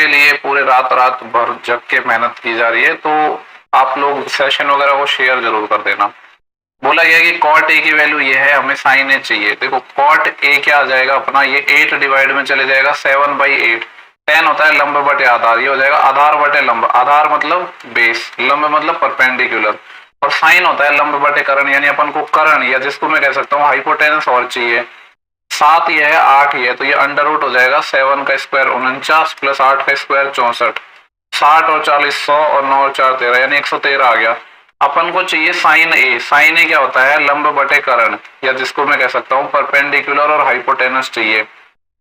इसके लिए पूरे रात रात भर जग के मेहनत की जा रही है। तो आप लोग सेशन वगैरह को शेयर जरूर कर देना। बोला गया कि कॉट ए की वैल्यू ये है, हमें साइन ए चाहिए। देखो कॉट ए क्या आ जाएगा अपना, ये 8 डिवाइड में चले जाएगा 7/8। 10 होता है लंब बटे आधार, ये हो जाएगा आधार बटे लंब। आधार मतलब बेस, लंब मतलब परपेंडिकुलर, और साइन होता है लंब बटे कर्ण, यानी अपन को कर्ण या जिसको मैं कह सकता हूँ हाइपोटेनस और चाहिए। 7 ये है, 8 ये है, तो ये अंडर रूट हो जाएगा 7 का स्क्वायर 49 प्लस 8 का स्क्वायर 64। 60 और 40 100 और 9 और 4 13, यानी 113 आ गया। अपन को चाहिए साइन ए। साइन ए क्या होता है, लंब बटे कर्ण, या जिसको मैं कह सकता हूँ परपेंडिकुलर और हाइपोटेनस चाहिए।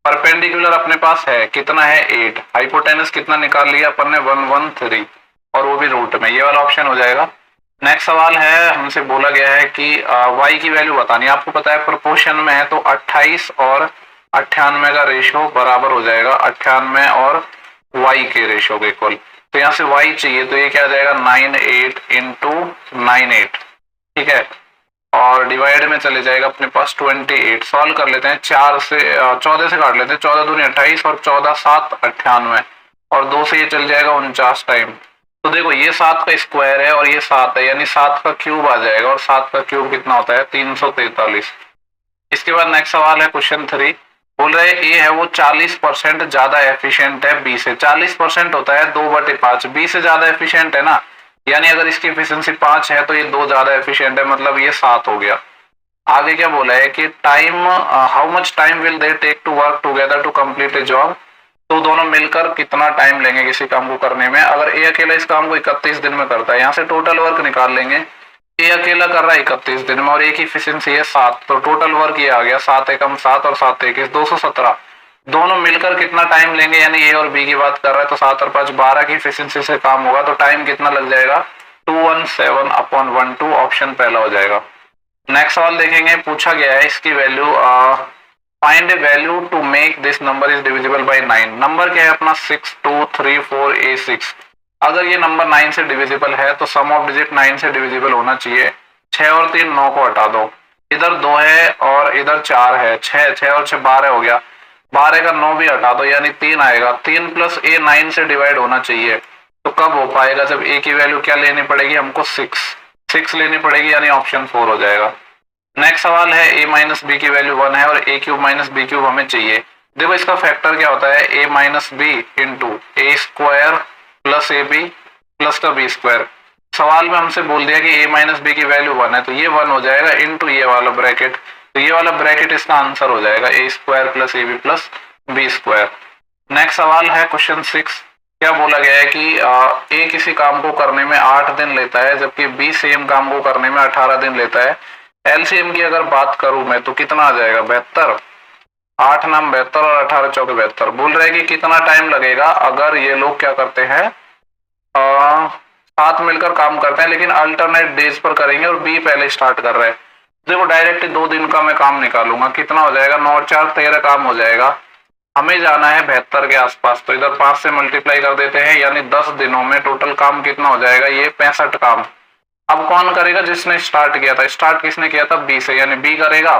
परपेंडिकुलर अपने पास है, कितना है 8। हाइपोटेनस कितना निकाल लिया अपन ने 113, और वो भी रूट में, ये वाला ऑप्शन हो जाएगा। नेक्स्ट सवाल है, हमसे बोला गया है कि y की वैल्यू बतानी। आपको पता है प्रोपोर्शन में है, तो 28 और 98 का रेशो बराबर हो जाएगा 98 और y के रेशो के इक्वल। तो यहाँ से y चाहिए, तो ये क्या आ जाएगा 98 इंटू 98, ठीक है, और डिवाइड में चले जाएगा अपने पास 28। सॉल्व कर लेते हैं, 14 से काट लेते हैं, 14 दूनी 28 और 14 7 98, और 2 से ये चल जाएगा 49 टाइम। तो देखो ये 7 का स्क्वायर है और ये 7 है, यानी 7 का क्यूब आ जाएगा, और 7 का क्यूब कितना होता है 343। इसके बाद नेक्स्ट सवाल है क्वेश्चन 3। बोल रहे ए है वो 40% ज्यादा एफिशिएंट है बी से। 40% होता है 2/5, बी से ज्यादा एफिशिएंट है ना, यानी अगर इसकी एफिशिएंसी 5 है तो ये 2 ज्यादा एफिशिएंट है, मतलब ये 7 हो गया। आगे क्या बोला है कि time, how much time will they take to work together to complete a job. तो दोनों मिलकर कितना टाइम लेंगे किसी काम को करने में। अगर ए अकेला इस काम को 31 दिन में करता है, यहाँ से टोटल वर्क निकाल लेंगे। ए अकेला कर रहा है 31 दिन में और ए की एफिशिएंसी है 7, तो टोटल वर्क ये आ गया 7 एकम 7 और 7 21 217। दोनों मिलकर कितना टाइम लेंगे, यानी ए और बी की बात कर रहा है, तो 7 और 5 12 की एफिशिएंसी से काम होगा, तो टाइम कितना लग जाएगा 217/12, ऑप्शन पहला हो जाएगा। नेक्स्ट सवाल देखेंगे, पूछा गया है इसकी value, find a value to make this number is divisible by 9। Number क्या है अपना 6 2 3 4 8 6। अगर ये नंबर 9 से डिविजिबल है तो सम ऑफ डिजिट 9 से डिविजिबल होना चाहिए। 6 और 3 9 को हटा दो, इधर 2 है और इधर 4 है, 6 और 6 12 हो गया, 12 का 9 भी हटा दो, यानी 3 आएगा। 3 प्लस ए 9 से डिवाइड होना चाहिए, तो कब हो पाएगा, जब ए की वैल्यू क्या लेनी पड़ेगी हमको 6 लेनी पड़ेगी, यानी ऑप्शन 4 हो जाएगा। नेक्स्ट सवाल है ए माइनस बी की वैल्यू 1 है और A cube minus B cube हमें चाहिए। देखो इसका फैक्टर क्या होता है, A minus B into A square plus A B plus का बी स्क्वायर। सवाल में हमसे बोल दिया कि ए माइनस बी की वैल्यू 1 है, तो ये 1 हो जाएगा इंटू ये वाला ब्रैकेट, तो ये वाला ब्रैकेट इसका आंसर हो जाएगा A square plus A B plus B square. Next सवाल है क्वेश्चन 6। क्या बोला गया है कि ए किसी काम को करने में 8 दिन लेता है, जबकि बी सेम काम को करने में 18 दिन लेता है। एलसीएम की अगर बात करूं मैं तो कितना आ जाएगा 72, 8 नाम 72 और 18 चौके 72। बोल रहे हैं कि कितना टाइम लगेगा अगर ये लोग क्या करते हैं, साथ मिलकर काम करते हैं लेकिन अल्टरनेट डेज पर करेंगे और बी पहले स्टार्ट कर रहे हैं। देखो डायरेक्ट 2 दिन का मैं काम निकालूंगा, कितना हो जाएगा 9 और 4 13 काम हो जाएगा। हमें जाना है 72 के आसपास, तो इधर 5 से मल्टीप्लाई कर देते हैं, यानी 10 दिनों में टोटल काम कितना हो जाएगा, ये 65 काम। अब कौन करेगा, जिसने स्टार्ट किया था। स्टार्ट किसने किया था, बी से, यानी बी करेगा।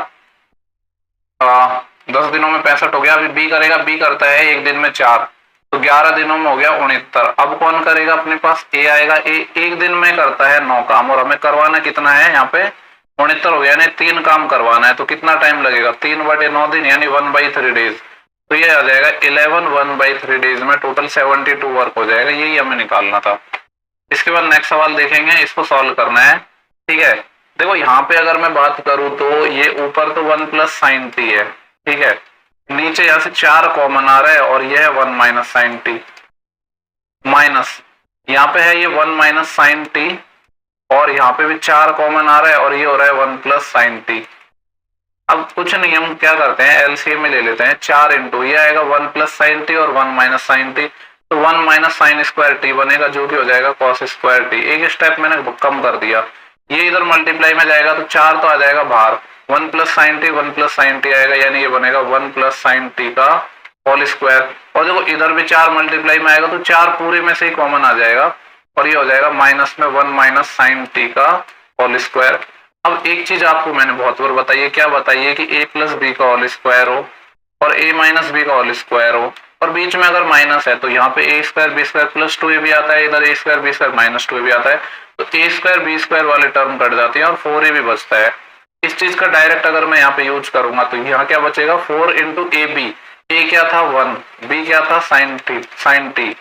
10 दिनों में 65 हो गया, अभी बी करेगा, बी करता है 1 दिन में 4, तो 11 दिनों में हो गया 69। अब कौन करेगा, अपने पास ए आएगा। ए 1 दिन में करता है 9 काम और हमें करवाना कितना है, यहाँ पे 69 हो गया, यानी 3 काम करवाना है, तो कितना टाइम लगेगा 3/9 दिन, यानी 1/3 डेज। तो ये आ जाएगा 11 1/3 डेज में टोटल 72 वर्क हो जाएगा, यही हमें निकालना था। इसके बाद नेक्स्ट सवाल देखेंगे, इसको सॉल्व करना है, ठीक है। देखो यहाँ पे अगर मैं बात करूं तो ये ऊपर तो 1 प्लस साइन टी है, ठीक है, नीचे यहाँ से 4 कॉमन आ रहा है और ये है 1 माइनस साइन टी, माइनस यहाँ पे है ये 1 माइनस साइन टी, और यहाँ पे भी 4 कॉमन आ रहा है और ये हो रहा है 1 प्लस साइन टी। अब कुछ नहीं, हम क्या करते हैं एलसीएम में ले लेते हैं, 4 इंटू ये आएगा 1 प्लस साइन टी और 1 माइनस साइन टी, तो 1 माइनस साइन स्क्वायर टी बनेगा, जो कि हो जाएगा कॉस स्क्वायर टी। एक स्टेप मैंने कम कर दिया, ये इधर मल्टीप्लाई में जाएगा तो 4 तो आ जाएगा बाहर, 1 plus sign T 1 plus sign T आएगा, यानी ये बनेगा 1 प्लस साइन टी का होल स्क्वायर। और देखो इधर भी 4 मल्टीप्लाई में आएगा तो 4 पूरे में से ही कॉमन आ जाएगा और ये हो जाएगा माइनस में 1 माइनस साइन टी का होल स्क्वायर। अब एक चीज आपको मैंने बहुत बार बताई है, क्या बताइए कि a प्लस बी का होल स्क्वायर हो और a माइनस बी का होल स्क्वायर हो, और बीच में अगर माइनस है तो यहाँ पे A square B square plus 2ab आता है, इधर A square B square minus 2ab आता है, तो ए स्क्वायर बी स्क्वायर वाले टर्म कट जाती है और 4ab बचता है। इस चीज का डायरेक्ट अगर मैं यहाँ पे यूज करूंगा तो यहाँ क्या बचेगा 4 इंटू ए बी, ए क्या था 1, बी क्या था साइन टी,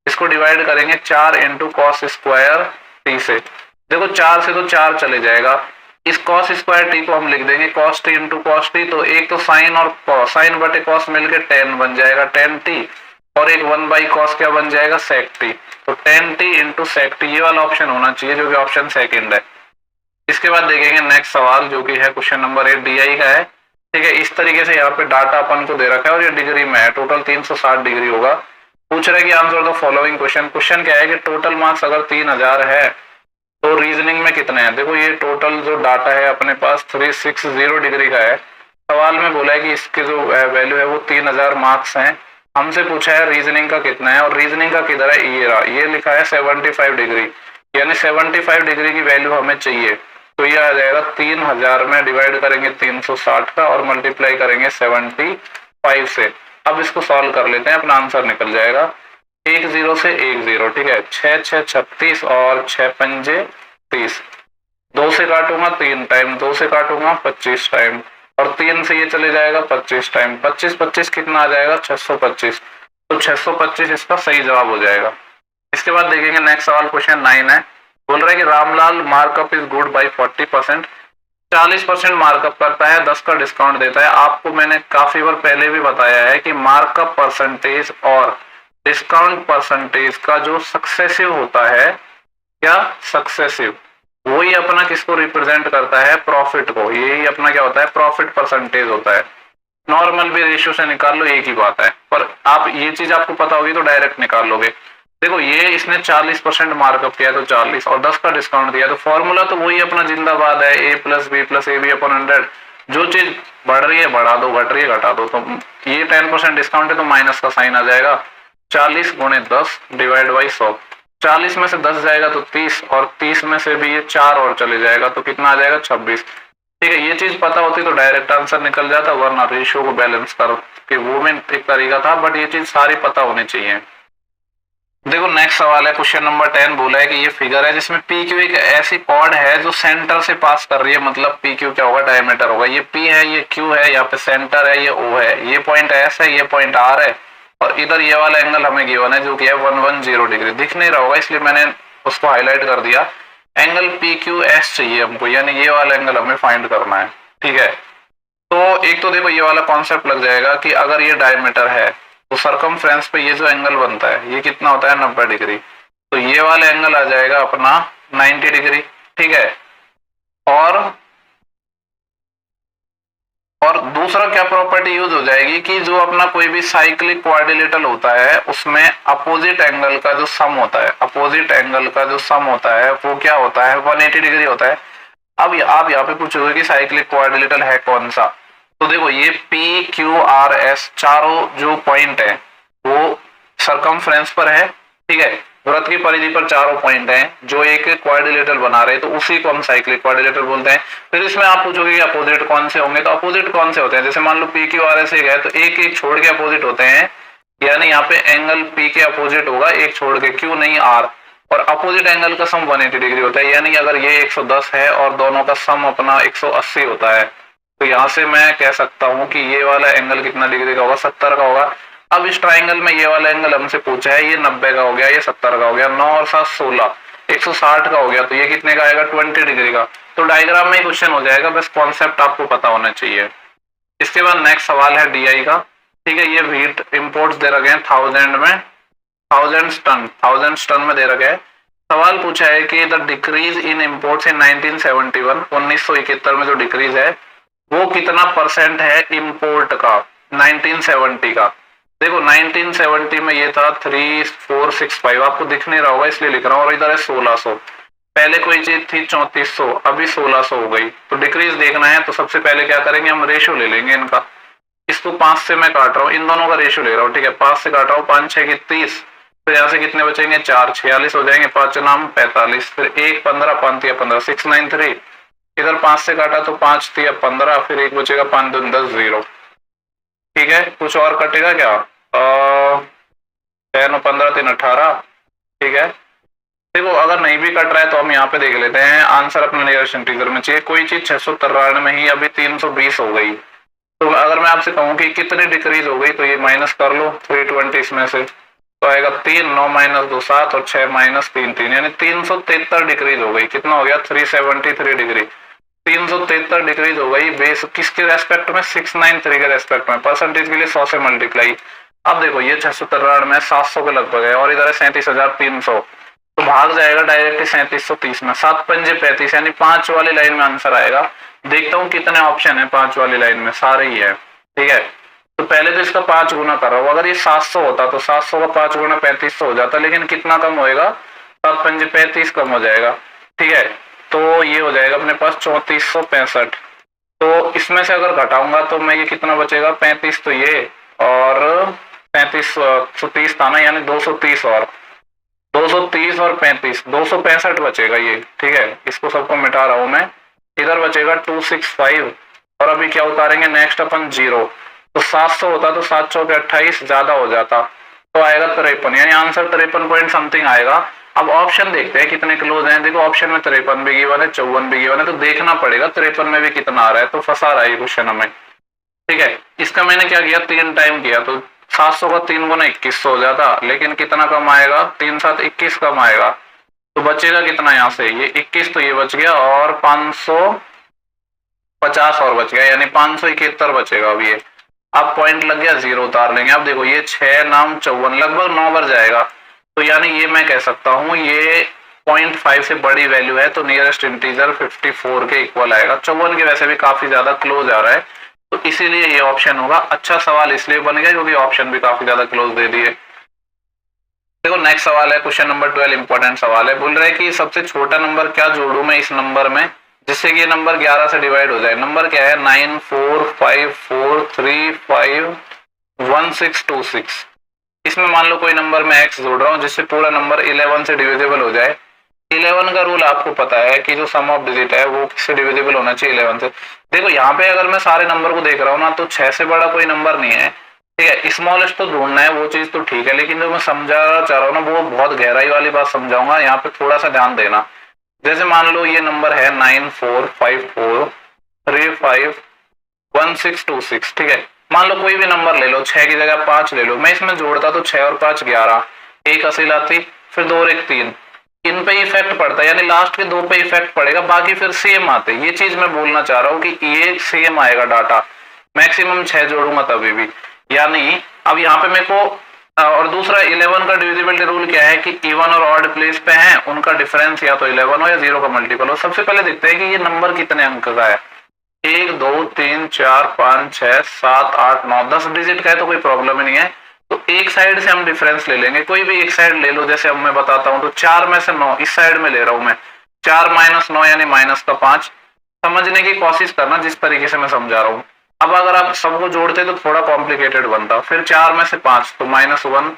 इसको डिवाइड करेंगे 4 इंटू कॉस स्क्वायर टी से। देखो 4 से तो 4 चले जाएगा, इस कॉस स्क्वायर टी को हम लिख देंगे cos T into cos T, तो एक तो साइन और कॉस, साइन बटे कॉस मिलके टेन बन जाएगा टेन टी, और एक 1 बाई कॉस क्या बन जाएगा सेक टी, तो tan t into sec t, ये वाला ऑप्शन होना चाहिए जो कि ऑप्शन सेकंड है। इसके बाद देखेंगे नेक्स्ट सवाल जो कि है क्वेश्चन नंबर 8 डीआई का है। ठीक है, इस तरीके से यहाँ पे डाटा अपन को दे रखा है और ये डिग्री में है, टोटल 360 डिग्री होगा। पूछ रहा है कि answer the following question. Question क्या है कि टोटल मार्क्स अगर 3000 है तो रीजनिंग में कितने हैं। देखो ये टोटल जो डाटा है अपने पास 360 डिग्री का है। सवाल में बोला है कि इसके जो वैल्यू है वो 3000 मार्क्स हैं। हमसे पूछा है रीजनिंग का कितना है, और रीजनिंग का किधर है, ये रहा, ये लिखा है 75 डिग्री, यानी 75 डिग्री की वैल्यू हमें चाहिए। तो ये आ जाएगा 3000 में डिवाइड करेंगे 360 का और मल्टीप्लाई करेंगे 75 से। अब इसको सॉल्व कर लेते हैं, अपना आंसर निकल जाएगा 1 0 से 1 0। ठीक है, 6 6 36 और 6 पंजे 30, 2 से काटूंगा 3 टाइम, 2 से काटूंगा 25 टाइम, और 3 से ये चले जाएगा 25 टाइम, 25 25 कितना आ जाएगा 625, तो 625 इसका सही जवाब हो जाएगा। इसके बाद देखेंगे नेक्स्ट सवाल क्वेश्चन 9 है। बोल रहा है कि Ramlal markup is good by 40%, 40% markup करता है, 10 का डिस्काउंट देता है। आपको मैंने काफी बार पहले भी बताया है कि मार्कअप परसेंटेज और डिस्काउंट परसेंटेज का जो सक्सेसिव होता है, क्या सक्सेसिव, वही अपना किसको रिप्रेजेंट करता है, प्रॉफिट को। यही अपना क्या होता है, प्रॉफिट परसेंटेज होता है। नॉर्मल भी रेशियो से निकाल लो, एक ही बात है, पर आप ये चीज आपको पता होगी तो डायरेक्ट निकाल लोगे। देखो ये इसने 40% मार्कअप किया तो 40 और 10 का डिस्काउंट दिया, तो फॉर्मूला तो वही अपना जिंदाबाद है, a plus b plus A b upon 100। जो चीज बढ़ रही है बढ़ा दो, घट रही है घटा दो। तो ये 10% डिस्काउंट है तो माइनस का साइन आ जाएगा, 40 गुणे 10 डिवाइड बाई 100। 40 में से 10 जाएगा तो 30, और 30 में से भी ये 4 और चले जाएगा तो कितना आ जाएगा 26। ठीक है, ये चीज पता होती तो डायरेक्ट आंसर निकल जाता, वरना रेशियो को बैलेंस कर के वो में एक तरीका था, बट ये चीज सारी पता होनी चाहिए। देखो नेक्स्ट सवाल है क्वेश्चन नंबर 10। बोला है कि ये फिगर है जिसमें पी क्यू एक ऐसी कॉर्ड है जो सेंटर से पास कर रही है, मतलब पी क्यू क्या होगा, डायमीटर होगा। ये पी है, ये क्यू है, यहाँ पे सेंटर है, ये ओ है, ये पॉइंट एस है, ये पॉइंट आर है, और इधर ये वाला एंगल हमें गिवन है जो कि है 110 डिग्री। दिख नहीं रहा होगा इसलिए मैंने उसको हाईलाइट कर दिया। एंगल पी क्यू एस चाहिए हमको, यानी ये वाला एंगल हमें फाइंड करना है। ठीक है, तो एक तो देखो ये वाला कॉन्सेप्ट लग जाएगा कि अगर ये डायमीटर है तो सरकमफ्रेंस पे ये जो एंगल बनता है ये कितना होता है 90 डिग्री, तो ये वाला एंगल आ जाएगा अपना 90 डिग्री। ठीक है, और दूसरा क्या प्रॉपर्टी यूज हो जाएगी कि जो अपना कोई भी साइक्लिक क्वाड्रिलेटरल होता है उसमें अपोजिट एंगल का जो सम होता है, अपोजिट एंगल का जो सम होता है वो क्या होता है 180 डिग्री होता है। अब आप यहाँ पे पूछोगे कि साइक्लिक क्वाड्रिलेटरल है कौन सा, तो देखो ये पी क्यू आर एस चारों जो पॉइंट है वो सरकमफ्रेंस पर है। ठीक है, वृत्त की परिधि पर चारों पॉइंट हैं जो एक क्वाड्रिलेटरल बना रहे, तो उसी को हम साइक्लिक क्वाड्रिलेटरल बोलते हैं। फिर इसमें आप पूछोगे कि अपोजिट कौन से होंगे, तो अपोजिट कौन से होते हैं, जैसे मान लो पी क्यू आर एस एक है तो एक एक छोड़ के अपोजिट होते हैं, यानी यहाँ पे एंगल पी के अपोजिट होगा एक छोड़ के, क्यू नहीं आर, और अपोजिट एंगल का सम 180 डिग्री होता है, यानी अगर ये 110 है और दोनों का सम अपना 180 होता है, तो यहाँ से मैं कह सकता हूँ कि ये वाला एंगल कितना डिग्री का होगा 70 का होगा। अब इस ट्राइंगल में ये वाला एंगल हमसे पूछा है, ये 90 का हो गया, ये 70 का हो गया, 9 और 7 16 160 का हो गया, तो ये कितने का आएगा 20 डिग्री का। तो डायग्राम में ही क्वेश्चन हो जाएगा, बस कॉन्सेप्ट आपको पता होना चाहिए। इसके बाद नेक्स्ट सवाल है डीआई का। ठीक है, ये व्हीट इंपोर्ट्स दे रखे हैं 1000 में, 1000 टन में दे रखे हैं। सवाल पूछा है कि द डिक्रीज इन इंपोर्ट्स इन 1971 1971 में जो डिक्रीज है वो कितना परसेंट है इंपोर्ट का 1970 का। देखो 1970 में ये था 3465, आपको दिख नहीं रहा होगा इसलिए लिख रहा हूँ, और इधर है 1600। पहले कोई चीज थी 3400, अभी 1600 हो गई, तो डिक्रीज देखना है तो सबसे पहले क्या करेंगे, हम रेशियो ले लेंगे इनका। इसको 5 से मैं काट रहा हूँ, इन दोनों का रेशियो ले रहा हूँ। ठीक है, 5 से काट रहा हूँ, 5 6 की 30, फिर यहाँ से कितने बचेंगे 4 46 हो जाएंगे, 5 नाम 45, फिर 1 15 5 15 693, इधर 5 से काटा तो 5 3 15, फिर 1 बचेगा 5 2 10 0। ठीक है, कुछ और कटेगा क्या, 6 9 15 3 18, ठीक है। देखो अगर नहीं भी कट रहा है तो हम यहाँ पे देख लेते हैं, आंसर अपने नियरेस्ट इंटीजर में चाहिए। कोई चीज 693 में ही अभी 320 हो गई, तो अगर मैं आपसे कहूँ कि कितनी डिक्रीज हो गई, तो ये माइनस कर लो 320 इसमें से, तो आएगा 3, 9 माइनस 2 7 और 6 माइनस 3 3, यानी 373 डिक्रीज हो गई। कितना हो गया? 373 डिग्री। 373 डिक्रीज हो गई बेस किसके रेस्पेक्ट में? 693 के रेस्पेक्ट में। परसेंटेज के लिए 100 से मल्टीप्लाई। अब देखो ये 693 में 700 के लगभग है और इधर है 37,300, तो भाग जाएगा डायरेक्ट 3730 में। 7 पंजे 35, यानी 5 वाली लाइन में आंसर आएगा। देखता हूँ कितने ऑप्शन है 5 वाली लाइन में, सारे ही है, ठीक है। तो पहले तो इसका 5 गुना कर रहा हूँ। अगर ये 700 होता तो 700 का 5 गुना 3500 हो जाता, लेकिन कितना कम होएगा? 7 पंजे 35 कम हो जाएगा, ठीक है। तो ये हो जाएगा अपने पास 3465। तो इसमें से अगर घटाऊंगा तो मैं ये कितना बचेगा? 35 तो ये, और 3530 था ना, यानी 230 और 230 और 35, 265 बचेगा ये, ठीक है। इसको सबको मिटा रहा हूं मैं। इधर बचेगा 265 और अभी क्या उतारेंगे नेक्स्ट अपन? 0। तो 700 होता तो 7 चौके 28 ज्यादा हो जाता, तो आएगा 53, यानी आंसर 53 पॉइंट समथिंग आएगा। अब ऑप्शन देखते हैं कितने क्लोज हैं। देखो ऑप्शन में 53 भी गिवन है, 54 भी गिवन है, तो देखना पड़ेगा 53 में भी कितना आ रहा है। तो फंसा रहा है क्वेश्चन हमें, ठीक है। इसका मैंने क्या किया? 3 टाइम किया, तो 700 का 3 गुना 2100 हो जाता, लेकिन कितना कम आएगा? 3 7 21 कम आएगा। तो बचेगा कितना यहाँ से? ये 21 तो ये बच गया, और 550 और बच गया, यानी 571 बचेगा। अब ये अब पॉइंट लग गया, 0 उतार लेंगे। अब देखो ये 6 नाम 54, लगभग 9 बार जाएगा, तो यानी ये मैं कह सकता हूं ये 0.5 से बड़ी वैल्यू है, तो नियरेस्ट इंटीजर 54 के इक्वल आएगा। 54 के वैसे भी काफी ज्यादा क्लोज आ रहा है, तो इसीलिए ये ऑप्शन होगा। अच्छा सवाल इसलिए बन गया क्योंकि ऑप्शन भी काफी ज्यादा क्लोज दे दिए। देखो नेक्स्ट सवाल है, क्वेश्चन नंबर 12, इंपॉर्टेंट सवाल है। बोल रहे हैं कि सबसे छोटा नंबर क्या जोड़ू मैं इस नंबर में जिससे कि ये नंबर 11 से डिवाइड हो जाए। नंबर क्या है? 9454351626। इसमें मान लो कोई नंबर मैं x जोड़ रहा हूँ जिससे पूरा नंबर 11 से डिविजिबल हो जाए। 11 का रूल आपको पता है कि जो सम ऑफ डिजिट है वो किससे डिविजिबल होना चाहिए? 11 से। देखो यहाँ पे अगर मैं सारे नंबर को देख रहा हूँ ना, तो 6 से बड़ा कोई नंबर नहीं है, ठीक है। स्मॉलेस्ट तो ढूंढना है, वो चीज तो ठीक है, लेकिन जो मैं समझाना चाह रहा हूँ ना वो बहुत गहराई वाली बात समझाऊंगा, यहाँ पे थोड़ा सा ध्यान देना। जैसे मान लो ये नंबर है 9454351626, ठीक है। मान लो कोई भी नंबर ले लो, 6 की जगह 5 ले लो। मैं इसमें जोड़ता तो 6 और 5 11, एक असील आती, फिर 2 और 1 3, इन पे इफेक्ट पड़ता है, यानी लास्ट के 2 पे इफेक्ट पड़ेगा, बाकी फिर सेम आते। ये चीज मैं बोलना चाह रहा हूँ कि ये सेम आएगा डाटा, मैक्सिमम 6 जोड़ूंगा तभी भी, यानी अब यहाँ पे मेरे को। और दूसरा 11 का डिविजिबिलिटी रूल क्या है कि इवन और ऑड प्लेस पे हैं, उनका डिफरेंस या तो 11 हो या 0 का मल्टीपल हो। सबसे पहले देखते हैं कि ये नंबर कितने अंक का है। 1 2 3 4 5 6 7 8 9 10 डिजिट का है तो कोई प्रॉब्लम ही नहीं है। तो एक साइड से हम डिफरेंस ले लेंगे, कोई भी एक साइड ले लो। जैसे अब मैं बताता हूँ, तो 4 में से 9 इस साइड में ले रहा हूं मैं, 4 माइनस 9 यानी माइनस का 5। समझने की कोशिश करना जिस तरीके से मैं समझा रहा हूँ। अब अगर आप सबको जोड़ते तो थोड़ा कॉम्प्लिकेटेड बनता। फिर 4 में से 5 तो -1,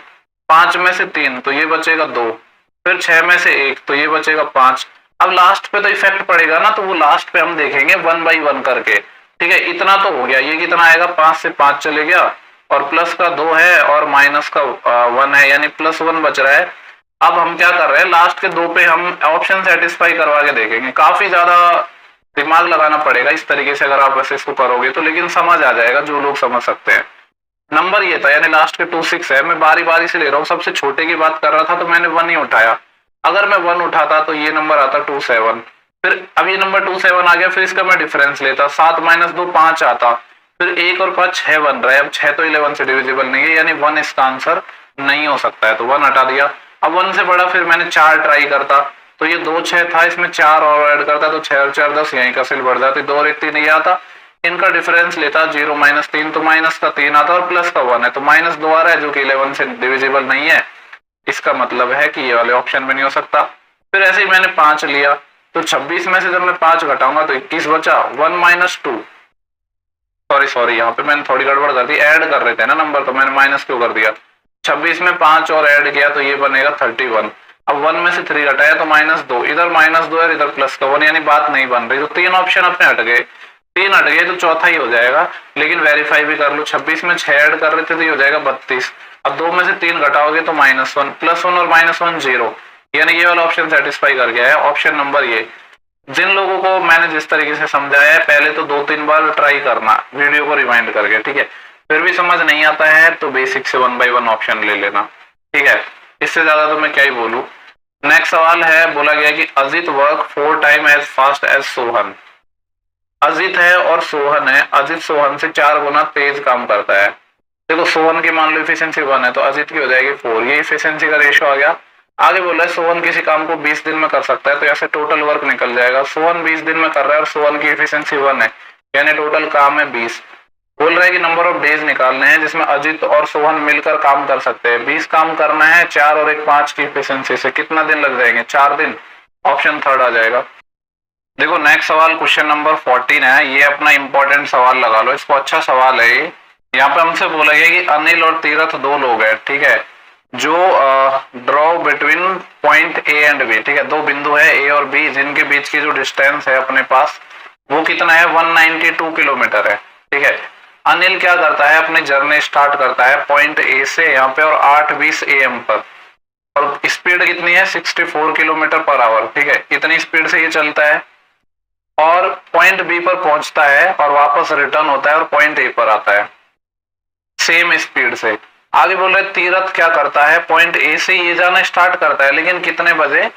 5 में से 3 तो ये बचेगा 2, फिर 6 में से 1 तो ये बचेगा 5। अब लास्ट पे तो इफेक्ट पड़ेगा ना, तो वो लास्ट पे हम देखेंगे 1 बाई 1 करके, ठीक है। इतना तो हो गया, ये कितना आएगा? 5 से 5 चले गया, और प्लस का 2 है और माइनस का 1 है, यानी +1 बच रहा है। अब हम क्या कर रहे हैं, लास्ट के 2 पे हम ऑप्शन सेटिस्फाई करवा के देखेंगे। काफी ज्यादा दिमाग लगाना पड़ेगा इस तरीके से, अगर आप ऐसे इसको करोगे तो, लेकिन समझ आ जाएगा जो लोग समझ सकते हैं। नंबर ये था, यानी लास्ट के 2 6 है। मैं बारी बारी से ले रहा हूँ, सबसे छोटे की बात कर रहा था तो मैंने 1 ही उठाया। अगर मैं 1 उठाता तो ये नंबर आता 27, फिर अब ये नंबर 27 आ गया, फिर इसका मैं डिफरेंस लेता, 7 माइनस 2 5 आता, फिर 1 और 5 6 बन रहा है। अब 6 तो 11 से डिविजिबल नहीं है, यानी 1 इसका आंसर नहीं हो सकता है, तो 1 हटा दिया। अब 1 से बड़ा फिर मैंने 4 ट्राई करता, तो ये 2 6 था, इसमें 4 और ऐड करता तो 6 और 4 10, यहीं का सिल बढ़ जाती, 2 और 1 3 नहीं आता। इनका डिफरेंस लेता 0 माइनस 3 तो माइनस का 3 आता, और प्लस का 1 है तो -2 आ रहा है, जो कि 11 से डिविजिबल नहीं है। इसका मतलब है कि ये वाले ऑप्शन में नहीं हो सकता। फिर ऐसे ही मैंने 5 लिया, तो 26 में से जब मैं 5 घटाऊंगा तो 21 बचा। 1 माइनस 2, सॉरी यहाँ पे मैंने थोड़ी गड़बड़ कर दी, ऐड कर रहे थे ना नंबर, तो मैंने माइनस क्यों कर दिया। 26 में 5 और ऐड किया तो ये बनेगा 31। अब 1 में से 3 घटाया तो -2, इधर -2 है, इधर प्लस का 1, यानी बात नहीं बन रही। तो 3 ऑप्शन अपने हट गए। 3 हट गए तो चौथा ही हो जाएगा, लेकिन वेरीफाई भी कर लो। 26 में 6 ऐड कर रहे थे तो ये हो जाएगा 32। अब 2 में से 3 घटाओगे तो -1, +1 और -1 0, यानी ये वाला ऑप्शन सेटिस्फाई कर गया है। ऑप्शन नंबर ये। जिन लोगों को मैंने जिस तरीके से समझाया है, पहले तो 2-3 बार ट्राई करना वीडियो को रिवाइंड करके, ठीक है। फिर भी समझ नहीं आता है तो बेसिक से 1 बाय 1 ऑप्शन ले लेना, ठीक है। इससे ज्यादा तो मैं क्या ही बोलूं। नेक्स्ट सवाल है, बोला गया कि Ajit work 4 time as fast as Sohan. Ajit है और सोहन है, अजित सोहन से 4 गुना तेज काम करता है। देखो सोहन की मान लो इफिशिएंसी 1 है तो अजित की हो जाएगी 4, ये इफिशिएंसी का रेशियो आ गया। आगे बोला है सोहन किसी काम को 20 दिन में कर सकता है, तो ऐसे टोटल वर्क निकल जाएगा। सोहन 20 दिन में कर रहा है और सोहन की इफिशिएंसी 1 है, यानी टोटल काम है 20। बोल रहा है कि नंबर ऑफ डेज निकालने हैं जिसमें अजित और सोहन मिलकर काम कर सकते हैं। 20 काम करना है, 4 और 1 5 की इफिशिएंसी से कितना दिन लग जाएंगे? 4 दिन। ऑप्शन थर्ड आ जाएगा। देखो नेक्स्ट सवाल क्वेश्चन नंबर 14 है, ये अपना इंपॉर्टेंट सवाल लगा लो, इसको अच्छा सवाल है ये। यहाँ पे हमसे बोला गया कि अनिल और तीरथ 2 लोग हैं, ठीक है, जो draw between point a and b, ठीक है, 2 बिंदु है ए और बी, जिनके बीच की जो डिस्टेंस है अपने पास वो कितना है? 192 किलोमीटर है, ठीक है। अनिल क्या करता है? अपनी जर्नी स्टार्ट करता है पॉइंट ए से यहाँ पे और 8:20 AM पर, और स्पीड कितनी है? 64 किलोमीटर पर आवर, ठीक है, इतनी स्पीड से ये चलता है और पॉइंट बी पर पहुंचता है और वापस रिटर्न होता है और पॉइंट ए पर आता है सेम स्पीड से। आगे बोल रहे तीरथ क्या करता है? पॉइंट ए से ये जाना स्टार्ट करता है, लेकिन कितने बजे?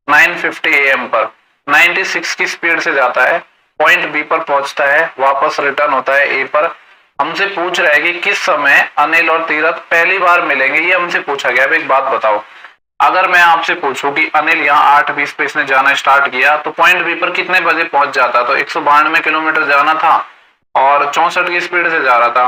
9:50 AM पर 96 की स्पीड से जाता है, पॉइंट बी पर पहुंचता है, वापस रिटर्न होता है ए पर। हमसे पूछ रहा है कि किस समय अनिल और तीरथ पहली बार मिलेंगे, ये हमसे पूछा गया। अब एक बात बताओ, अगर मैं आपसे पूछूं कि अनिल यहाँ 8:20 पे इसने जाना स्टार्ट किया तो पॉइंट बी पर कितने बजे पहुंच जाता? तो 192 किलोमीटर जाना था और 64 की स्पीड से जा रहा था,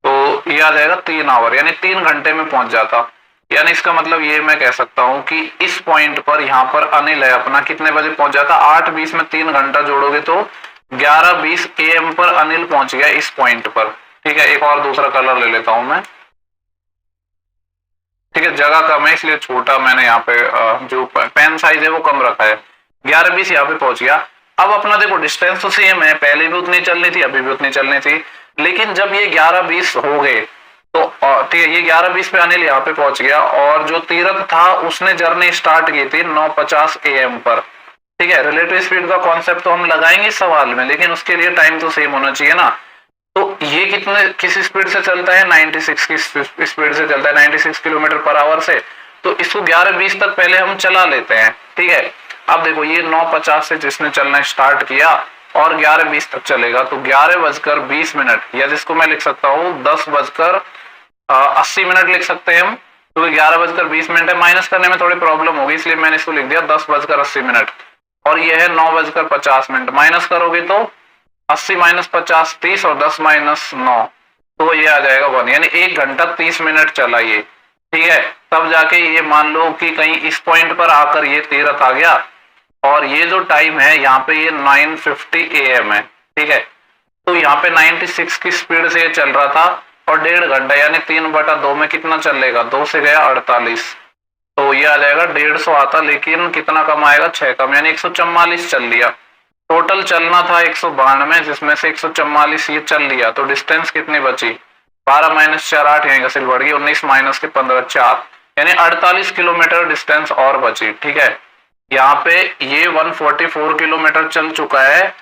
तो ये आ जाएगा 3 आवर, यानी 3 घंटे में पहुंच जाता। यानी इसका मतलब ये मैं कह सकता हूं कि इस पॉइंट पर यहाँ पर अनिल है अपना कितने बजे पहुंच जाता? 8:20 में 3 घंटा जोड़ोगे तो 11:20 AM पर अनिल पहुंच गया इस पॉइंट पर, ठीक है। एक और दूसरा कलर ले लेता हूं मैं, ठीक है, जगह कम है इसलिए छोटा मैंने यहाँ पे जो पेन साइज है वो कम रखा है। 11:20 यहाँ पे पहुंच गया। अब अपना देखो डिस्टेंस तो सेम है, पहले भी उतनी चलनी थी, अभी भी उतनी चलनी थी, लेकिन जब ये 11:20 हो गए तो ठीक है, ये 11:20 पे अनिल यहाँ पे पहुंच गया और जो तीरथ था उसने जर्नी स्टार्ट की थी 9:50 AM पर, ठीक है। रिलेटिव स्पीड का कॉन्सेप्ट तो हम लगाएंगे सवाल में, लेकिन उसके लिए टाइम तो सेम होना चाहिए ना। तो ये कितने किस स्पीड से चलता है? 96 की स्पीड से चलता है, 96 किलोमीटर पर आवर से। तो इसको 11:20 तक पहले हम चला लेते हैं, ठीक है। अब देखो ये 9:50 से जिसने चलना स्टार्ट किया और 11:20 तक चलेगा, तो 11:20 या जिसको मैं लिख सकता हूँ 10:80 लिख सकते हैं हम, तो 11:20 है। माइनस करने में थोड़ी प्रॉब्लम होगी इसलिए मैंने इसको लिख दिया 10:80, और ये है 9:50। माइनस करोगे तो 80 - 50 30 और 10 - 9, तो ये आ जाएगा 1, यानी 1 घंटा 30 मिनट चला ये, ठीक है। तब जाके ये मान लो कि कहीं इस पॉइंट पर आकर ये तीरथ आ गया और ये जो टाइम है यहाँ पे ये 9:50 AM है, ठीक है। तो यहाँ पे 96 की स्पीड से ये चल रहा था और 1.5 घंटा यानी 3/2 में कितना चलेगा? 2 से गया 48, तो ये आ जाएगा 150 आता, लेकिन कितना कम आएगा? 6 कम, यानी 144 चल लिया। टोटल चलना था 192, जिसमें से 144 ये चल लिया, तो डिस्टेंस कितनी बची? 12 - 4 8, यहाँ का बढ़ गई 19 - 15 4, यानी 48 किलोमीटर डिस्टेंस और बची, ठीक है। यहाँ पे ये 144 किलोमीटर चल चुका है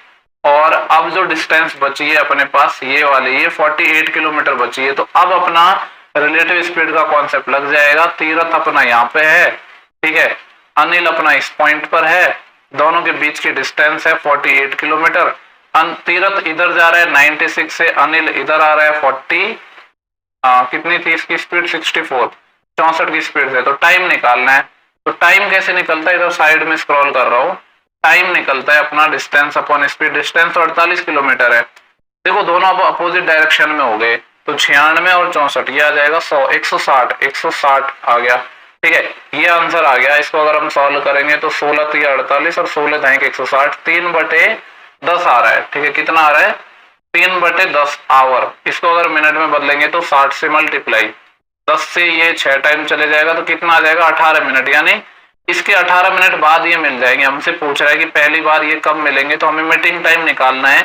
और अब जो डिस्टेंस बची है अपने पास ये वाली, ये 48 किलोमीटर बची है। तो अब अपना रिलेटिव स्पीड का कॉन्सेप्ट लग जाएगा। तीरथ अपना यहाँ पे है, ठीक है, अनिल अपना इस पॉइंट पर है, दोनों के बीच की डिस्टेंस है 48 किलोमीटर। तीरथ इधर जा रहा है 96 से, अनिल इधर आ रहा है 40 कितनी थी इसकी स्पीड? 64 की स्पीड से। तो टाइम निकालना है, तो टाइम कैसे निकलता है? इधर साइड में स्क्रॉल कर रहा हूँ, टाइम निकलता है अपना डिस्टेंस अपॉन स्पीड। डिस्टेंस तो 48 किलोमीटर है, देखो दोनों अब अपोजिट डायरेक्शन में हो गए, तो 96 और 64 ये आ जाएगा 100 160 आ गया, ठीक है। ये आंसर आ गया। इसको अगर हम सॉल्व करेंगे तो 16 3 48 और 16 दाएं 160, 3/10 आ रहा है, ठीक है। कितना आ रहा है? 3/10 आवर। इसको अगर मिनट में बदलेंगे तो 60 से मल्टीप्लाई, 10 से ये 6 टाइम चले जाएगा, तो कितना आ जाएगा? 18 मिनट, यानी इसके 18 मिनट बाद ये मिल जाएंगे। हमसे पूछ रहा है कि पहली बार ये कब मिलेंगे, तो हमें मीटिंग टाइम निकालना है।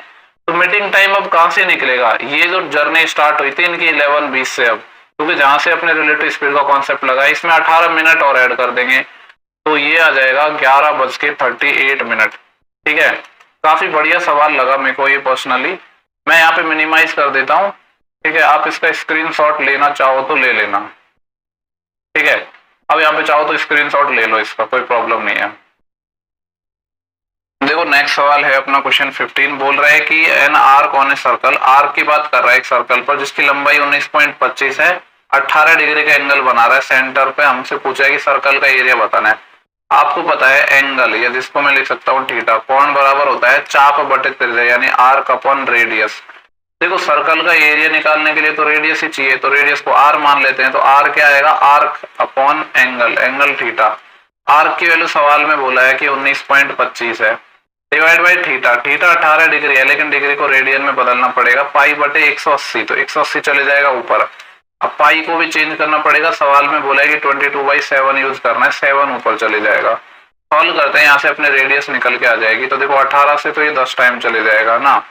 तो मीटिंग टाइम अब कहाँ से निकलेगा, ये जो जर्नी स्टार्ट हुई थी इनकी 11:20 से, अब क्योंकि जहां से अपने रिलेटिव स्पीड का कॉन्सेप्ट लगा इसमें 18 मिनट और ऐड कर देंगे तो ये आ जाएगा 11:38। ठीक है, काफी बढ़िया सवाल लगा मेरे को ये पर्सनली। मैं यहाँ पे मिनिमाइज कर देता हूँ। ठीक है, आप इसका स्क्रीनशॉट लेना चाहो तो ले लेना। ठीक है, अब यहाँ पे चाहो तो स्क्रीनशॉट ले लो, इसका कोई प्रॉब्लम नहीं है। देखो नेक्स्ट सवाल है अपना क्वेश्चन 15, बोल रहा है कि an arc on a circle, arc की बात कर रहा है एक सर्कल पर जिसकी लंबाई 19.25 है, 18 डिग्री का एंगल बना रहा है सेंटर पे। हमसे पूछा है कि सर्कल का एरिया बताना है। आपको पता है एंगल, या जिसको मैं लिख सकता हूँ थीटा, कौन बराबर होता है चाप बटे त्रिज्या यानी आर्क अपॉन रेडियस। देखो सर्कल का एरिया निकालने के लिए तो रेडियस ही चाहिए, तो रेडियस को आर मान लेते हैं, तो आर क्या आएगा, arc upon angle, angle theta. Arc की वैल्यू सवाल में बोला है कि 19.25 है, divide by theta, theta 18 degree है लेकिन डिग्री को रेडियन में बदलना पड़ेगा, पाई बटे 180, तो 180 चले जाएगा ऊपर। अब पाई को भी चेंज करना पड़ेगा, सवाल में बोला है कि 22/7 यूज करना है, 7 ऊपर चले जाएगा। सॉल्व करते हैं, यहाँ से अपने रेडियस निकल के आ जाएगी, तो देखो 18 से तो ये 10 टाइम चले जाएगा ना,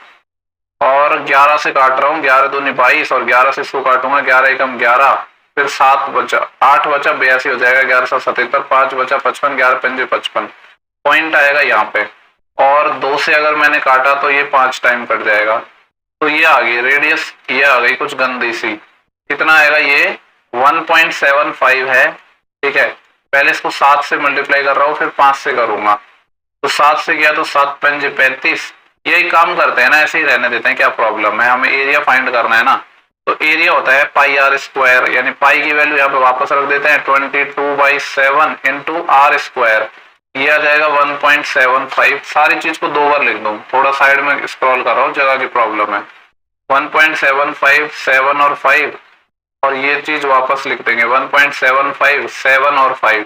और 11 से काट रहा हूँ, 11 दूनी 22 और 11 से इसको काटूंगा, 11 एकम 11, फिर 7 बचा, 8 बचा 82 हो जाएगा, 11 से 77, 5 बचा 55, 11 पंजे 55, पॉइंट आएगा यहाँ पे। और 2 से अगर मैंने काटा तो ये 5 टाइम कट जाएगा, तो ये आ गई रेडियस, ये आ गई कुछ गंदी सी। कितना आएगा ये 1.75 है। ठीक है, पहले इसको 7 से मल्टीप्लाई कर रहा हूँ, फिर 5 से करूंगा, तो 7 से किया तो 7 पंजे 35। यही काम करते हैं ना, ऐसे ही रहने देते हैं, क्या प्रॉब्लम है, हमें एरिया फाइंड करना है ना। तो एरिया होता है पाई आर स्क्वायर, यानी पाई की वैल्यू यहाँ पे वापस रख देते हैं 22/7 इंटू आर स्क्वायर, ये आ जाएगा 1.75। सारी चीज को 2 बार लिख दूं, थोड़ा साइड में स्क्रॉल कर रहा हूँ, जगह की प्रॉब्लम है। 1.75, 7 और 5, और ये चीज वापस लिख देंगे 1.75, 7 और 5।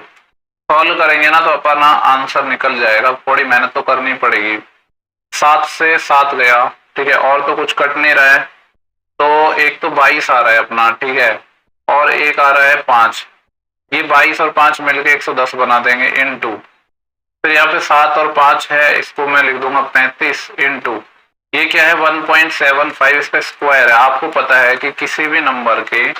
सॉल्व करेंगे ना तो अपना आंसर निकल जाएगा, थोड़ी मेहनत तो करनी पड़ेगी। 7 से 7 गया, ठीक है, और तो कुछ कट नहीं रहा है, तो एक तो 22 आ रहा है अपना, ठीक है, और एक आ रहा है 5, ये 22 और 5 मिलके 110 बना देंगे इनटू, फिर यहाँ पे 7 और 5 है, इसको मैं लिख दूंगा 35 इनटू, ये क्या है 1.75, इसका स्क्वायर है। आपको पता है कि किसी भी नंबर के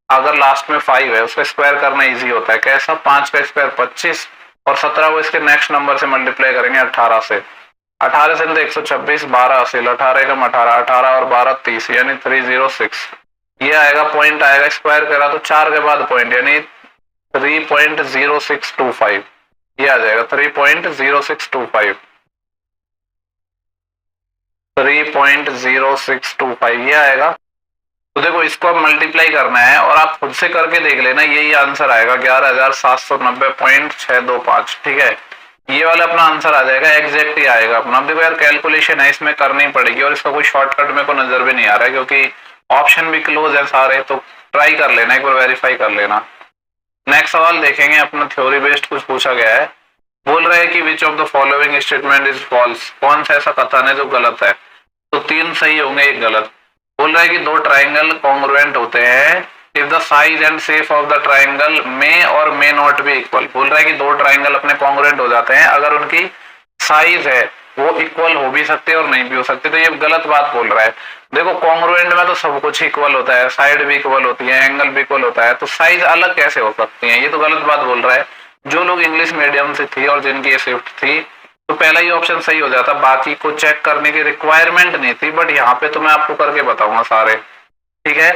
अगर लास्ट में 5 है उसका स्क्वायर करना इजी होता है, कैसा, 5 का स्क्वायर 25 और 17 को इसके नेक्स्ट नंबर से मल्टीप्लाई करेंगे 18 से, 18 से 126, 12 असील, 18 एकम 18, 18 और 12 30 यानी 306, ये आएगा, पॉइंट आएगा, स्क्वायर करा तो 4 के बाद पॉइंट यानी 3.0625, ये आ जाएगा 3.0625, 3.0625 ये आएगा। तो देखो इसको अब मल्टीप्लाई करना है और आप खुद से करके देख लेना, यही आंसर आएगा 11,790.625। ठीक है, ये वाला अपना आंसर आ जाएगा, एग्जैक्ट ही आएगा अपना। अब देखो यार कैलकुलेशन है, इसमें करनी पड़ेगी और इसका कोई शॉर्टकट मेरे को नजर भी नहीं आ रहा है क्योंकि ऑप्शन भी क्लोज है सारे, तो ट्राई कर लेना, एक बार वेरीफाई कर लेना। नेक्स्ट सवाल देखेंगे अपना, थ्योरी बेस्ड कुछ पूछा गया है। बोल रहा है कि which of the following statement is false, कौन सा ऐसा कथन है जो गलत है, तो 3 सही होंगे, एक गलत। बोल रहा है कि 2 ट्राइंगल कॉन्ग्रुएंट होते हैं if the size and shape of the triangle may और मे नॉट बी इक्वल। बोल रहा है कि 2 ट्राइंगल अपने कॉन्ग्रुएंट हो जाते हैं अगर उनकी साइज है वो इक्वल हो भी सकते हैं और नहीं भी हो सकते, तो ये गलत बात बोल रहा है। देखो कॉन्ग्रुएंट में तो सब कुछ इक्वल होता है, साइड भी इक्वल होती है, एंगल भी इक्वल होता है, तो साइज अलग कैसे हो सकती है, ये तो गलत बात बोल रहा है। जो लोग इंग्लिश मीडियम से थी और जिनकी ये शिफ्ट थी तो पहला ही ऑप्शन सही हो जाता, बाकी को चेक करने की रिक्वायरमेंट नहीं थी, बट यहाँ पे तो मैं आपको करके बताऊंगा सारे। ठीक है,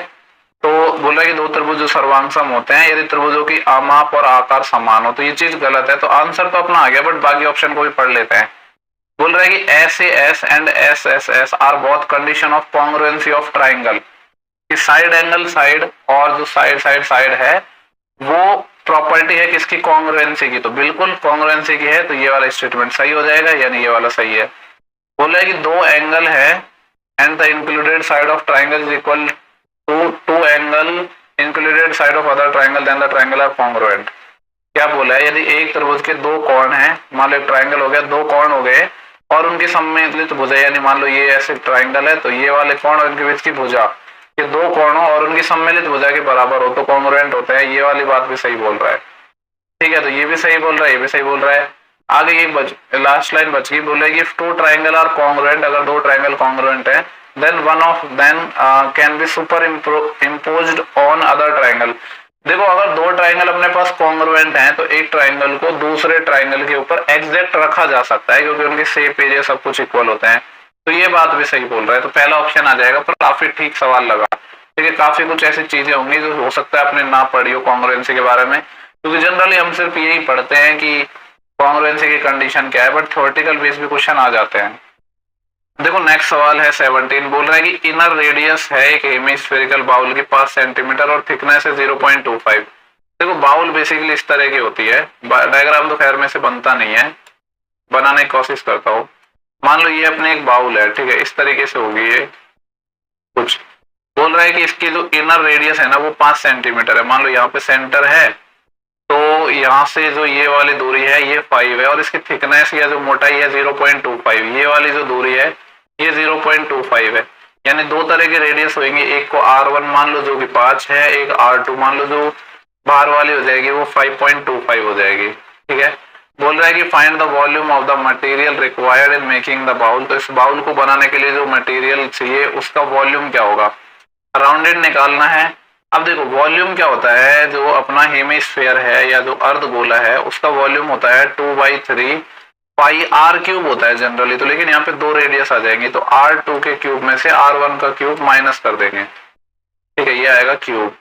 तो बोला कि 2 त्रिभुज जो सर्वांग सम होते हैं यदि त्रिभुजों की आमाप और आकार समान हो, तो ये चीज गलत है, तो आंसर तो अपना आ गया, बट बाकी ऑप्शन को भी पढ़ लेते हैं। बोल रहा है कि SAS and SSS are both condition of congruency of triangle, कि साइड एंगल साइड और जो साइड साइड साइड है वो प्रॉपर्टी है किसकी, कॉन्ग्रुएंसी की, तो बिल्कुल कॉन्ग्रुएंसी की है, तो ये वाला स्टेटमेंट सही हो जाएगा, यानी ये वाला सही है। बोल रहा है कि 2 एंगल है and the included side of triangle is equal to 2 angle included side of other triangle then the triangle are congruent. क्या बोला है, यदि एक त्रिभुज के 2 कोण हैं, मान लो एक ट्राइंगल हो गया, 2 कोण हो गए और उनकी सम्मिलित भुजा, यानी मान लो ये ऐसे ट्राइंगल है तो ये वाले कोण और इनके बीच की भुजा, ये 2 कोणों और उनकी सम्मिलित भुजा के बराबर हो तो कॉन्ग्रुएंट होते हैं, ये वाली बात भी सही बोल रहा है। ठीक है, तो ये भी सही बोल रहा है, ये भी सही बोल रहा है। आगे ये लास्ट लाइन बच गई, बोलेगी if two triangle are congruent, अगर दो ट्राइंगल कॉन्ग्रुएंट है, then one of them can be superimposed on other triangle. देखो अगर दो ट्राइंगल अपने पास कॉन्ग्रुएंट हैं तो एक ट्राइंगल को दूसरे ट्राइंगल के ऊपर एग्जैक्ट रखा जा सकता है, क्योंकि उनके शेप एरिया सब कुछ इक्वल होते हैं। तो ये बात भी सही बोल रहा है, तो पहला ऑप्शन आ जाएगा। पर काफी ठीक सवाल लगा, ठीक है। काफी कुछ ऐसी चीजें होंगी जो हो सकता है आपने ना पढ़ी हो कॉन्ग्रुएंसी के बारे में, क्योंकि जनरली हम सिर्फ यही पढ़ते हैं कि कॉन्ग्रुएंसी की कंडीशन क्या है, बट थ्योरेटिकल बेस भी क्वेश्चन आ जाते हैं। देखो नेक्स्ट सवाल है 17, बोल रहा है कि इनर रेडियस है एक हेमिस्फेरिकल बाउल की 5 सेंटीमीटर और थिकनेस है 0.25। देखो बाउल बेसिकली इस तरह की होती है, डायग्राम तो खैर में से बनता नहीं है, बनाने की कोशिश करता हूँ। मान लो ये अपने एक बाउल है, ठीक है, इस तरीके से होगी ये कुछ। बोल रहा है कि इसकी जो इनर रेडियस है ना वो 5 सेंटीमीटर है। मान लो यहाँ पे सेंटर है, तो यहाँ से जो ये वाली दूरी है ये 5 है, और इसकी थिकनेस या जो मोटाई है 0.25। ये वाली जो दूरी है ये 0.25 है। यानी दो तरह के रेडियस होंगे, एक को R1 मान लो जो कि 5 है, एक R2 मान लो जो बाहर वाली हो जाएगी वो 5.25 हो जाएगी, ठीक है। बोल रहा है कि find the volume of the material required in making the bowl. तो इस बाउल को बनाने के लिए जो मटेरियल चाहिए उसका वॉल्यूम क्या होगा, राउंडेड निकालना है। अब देखो वॉल्यूम क्या होता है, जो अपना हेमिस्फेयर है या जो अर्धगोला है उसका वॉल्यूम होता है 2/3 पाई R क्यूब होता है जनरली। तो लेकिन यहाँ पे दो रेडियस आ जाएंगे, तो R2 के क्यूब में से R1 का क्यूब माइनस कर देंगे, ठीक है, ये आएगा क्यूब।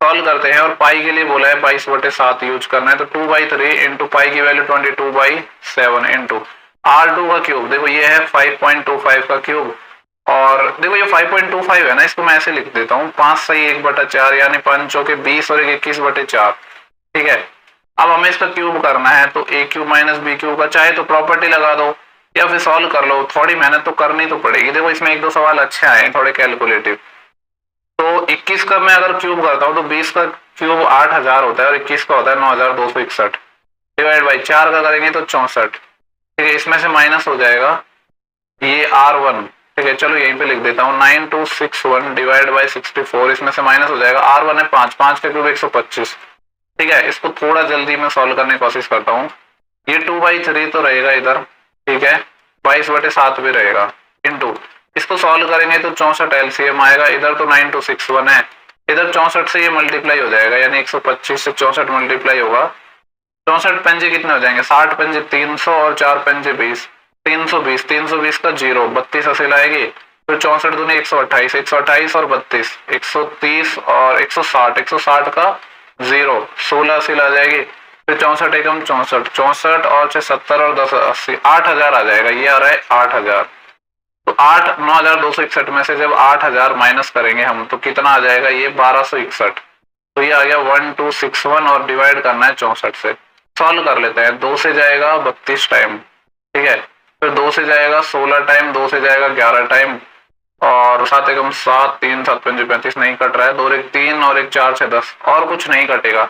सॉल्व करते हैं, और पाई के लिए बोला है 22/7 यूज करना है, तो 2/3 इंटू पाई की वैल्यू 22/7 इंटू R2 का क्यूब। देखो ये है 5.25 का क्यूब, और देखो ये 5.25 है ना, इसको मैं ऐसे लिख देता हूँ 5 सही 1/4, यानी 5 चौके 20 और 21/4, ठीक है। अब हमें इसका क्यूब करना है, तो a cube minus B cube का चाहे तो प्रॉपर्टी लगा दो या फिर सॉल्व कर लो, थोड़ी मेहनत तो करनी तो पड़ेगी। देखो इसमें एक दो सवाल अच्छे आए थोड़े कैलकुलेटिव। तो 21 का मैं अगर क्यूब करता हूँ तो 20 का क्यूब 8000 होता है और 21 का होता है 9261, डिवाइड बाई 4 का करेंगे तो 64, ठीक है। इसमें से माइनस हो जाएगा ये R1, ठीक है, चलो यहीं पे लिख देता हूँ 9261 डिवाइड बाई 64, इसमें से माइनस हो जाएगा R1 है 5, 5 का क्यूब 125, ठीक है। इसको थोड़ा जल्दी मैं सॉल्व करने की कोशिश करता हूँ। ये 2/3 तो रहेगा इधर, ठीक है, 22/7 भी रहेगा, इंटू इसको सॉल्व करेंगे तो 64 LCM आएगा। इधर तो 9261 है, इधर 64 से ये मल्टीप्लाई हो जाएगा, यानी 125 से 64 मल्टीप्लाई होगा। 64 पंजे कितने हो जाएंगे, 60 पंजे 300 और 4 पंजे 20, 320, 320 का 0 32 असील आएगी, फिर 64 दूनी 128, 128 और 32 130 और 160, 160 का 0 16 असील आ जाएगी, फिर 64 एकम 64, 64 और 70 और 10 80, 8000 आ जाएगा। ये आ रहा है 8000। तो 9261 में से जब 8000 माइनस करेंगे हम तो कितना आ जाएगा, ये 1261। तो ये आ गया 1261 और डिवाइड करना है 64 से। सॉल्व कर लेते हैं, 2 से जाएगा 32 टाइम, ठीक है, फिर 2 से जाएगा 16 टाइम, 2 से जाएगा 11 टाइम, और 7 एकम 7, 3 7 5 35 नहीं कट रहा है, 2 1 3 और 1 4 6 10, और कुछ नहीं कटेगा।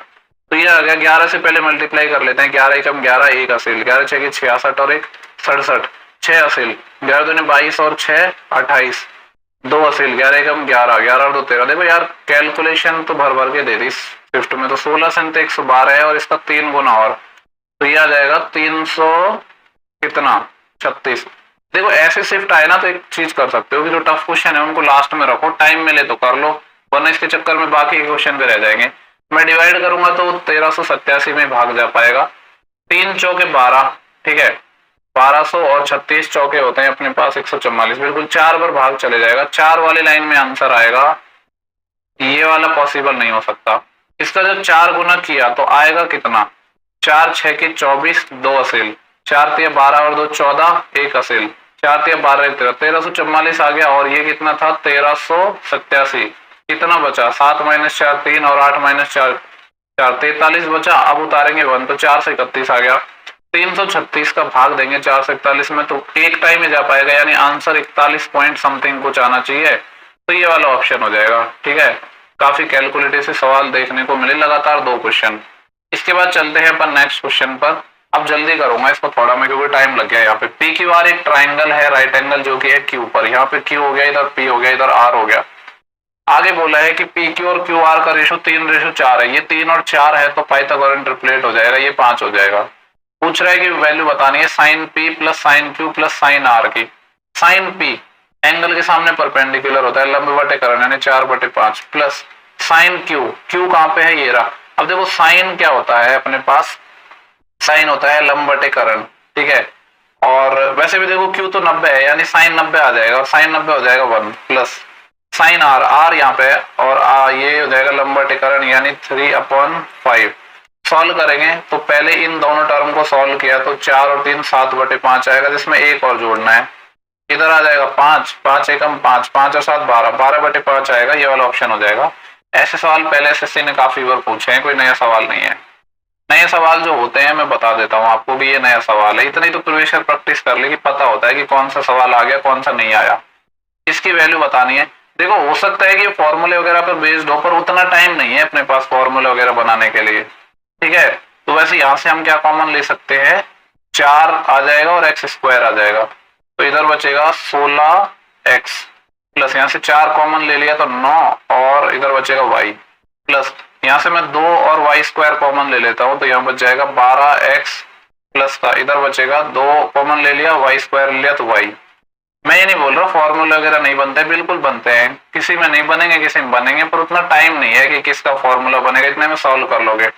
तो ये आ गया 11 से पहले मल्टीप्लाई कर लेते हैं, 11 एकम 11 1 असील, 11 6 की 66 और 1 67, 6 असील, 11 दूनी 22 और 6 28, 2 असील, 11 एकम 11, 11 और 2 13। देखो यार कैलकुलेशन तो भर भर के दे दी शिफ्ट में, तो 16 से 112 है और इसका 3 गुना और, तो ये आ जाएगा 300 कितना 36। देखो ऐसे शिफ्ट आए ना तो एक चीज कर सकते हो कि जो टफ क्वेश्चन है उनको लास्ट में रखो, टाइम मिले तो कर लो, वरना इसके चक्कर में बाकी क्वेश्चन पे रह जाएंगे। मैं डिवाइड करूंगा तो 1387 में भाग जा पाएगा, 3 चौके 12, ठीक है, 1200 और 36 चौके होते हैं अपने पास 144, बिल्कुल 4 बार भाग चले जाएगा, 4 वाली लाइन में आंसर आएगा। ये वाला पॉसिबल नहीं हो सकता, इसका जब 4 गुना किया तो आएगा कितना, 4 6 की 24, 2 असील, 4 3 12 और 2 14, 1 असील, 4 3 12 13, 1344 आ गया, और ये कितना था 1387, कितना बचा 7 - 4 3 और 8 - 4 4 43 बचा। अब उतारेंगे 1 तो 4 से 31 आ गया, 336 का भाग देंगे 4 से 41 में तो एक टाइम में जा पाएगा, यानी आंसर 41 पॉइंट समथिंग कुछ आना चाहिए, तो ये वाला ऑप्शन हो जाएगा, ठीक है। काफी कैलकुलेटिव से सवाल देखने को मिले, लगातार 2 क्वेश्चन। इसके बाद चलते हैं अपन नेक्स्ट क्वेश्चन पर। अब जल्दी करूंगा इसको थोड़ा मैं, क्योंकि टाइम लग गया। यहाँ पे पी क्यू आर एक ट्राइंगल है राइट एंगल जो कि है क्यू पर, यहाँ पे क्यू हो गया, इधर पी हो गया, इधर आर हो गया। आगे बोला है कि पी क्यू और क्यू आर का रेशो 3:4 है, ये 3 और 4 है तो पाइथागोरन ट्रिपलेट हो जाएगा, ये 5 हो जाएगा। पूछ रहा है कि वैल्यू बतानी है sine p plus sine q plus sine r की। साइन पी एंगल के सामने परपेंडिकुलर होता है, लंब बटे करण यानी 4/5 प्लस साइन क्यू, क्यू कहाँ पे है ये रहा। अब देखो साइन क्या होता है अपने पास, साइन होता है लंब बटे करण, ठीक है। और वैसे भी देखो क्यू तो 90 है यानी साइन 90 आ जाएगा और साइन 90 हो जाएगा 1 प्लस साइन आर, आर यहाँ पे है और ये हो जाएगा लंब बटे करण यानी 3/5। सॉल्व करेंगे तो पहले इन दोनों टर्म को सॉल्व किया तो 4 और 3 7/5 आएगा, जिसमें एक और जोड़ना है। इधर आ जाएगा 5, 5 एकम 5, 5 और 7 12, 12/5 आएगा, ये वाला ऑप्शन हो जाएगा। ऐसे सवाल पहले एसएससी ने काफी बार पूछे हैं, कोई नया सवाल नहीं है। नए सवाल जो होते हैं मैं बता देता हूँ आपको भी, ये नया सवाल है। इतनी तो प्रीवियस ईयर प्रैक्टिस कर ली कि पता होता है कि कौन सा सवाल आ गया कौन सा नहीं आया। इसकी वैल्यू बतानी है। देखो हो सकता है कि फॉर्मूले वगैरह पर बेस्ड हो, पर उतना टाइम नहीं है अपने पास फॉर्मूले वगैरह बनाने के लिए, ठीक है। तो वैसे यहाँ से हम क्या कॉमन ले सकते हैं, 4 आ जाएगा और x² आ जाएगा, तो इधर बचेगा 16x प्लस यहाँ से 4 कॉमन ले लिया तो 9 और इधर बचेगा y प्लस यहाँ से मैं 2 और y² कॉमन ले लेता हूँ तो यहाँ बच जाएगा 12x प्लस का, इधर बचेगा 2 कॉमन ले लिया y² ले लिया तो y। मैं ये नहीं बोल रहा फॉर्मूला वगैरह नहीं बनते, बिल्कुल बनते हैं, किसी में नहीं बनेंगे किसी में बनेंगे, पर उतना टाइम नहीं है कि किसका फॉर्मूला बनेगा, इतने में सॉल्व कर लोगे।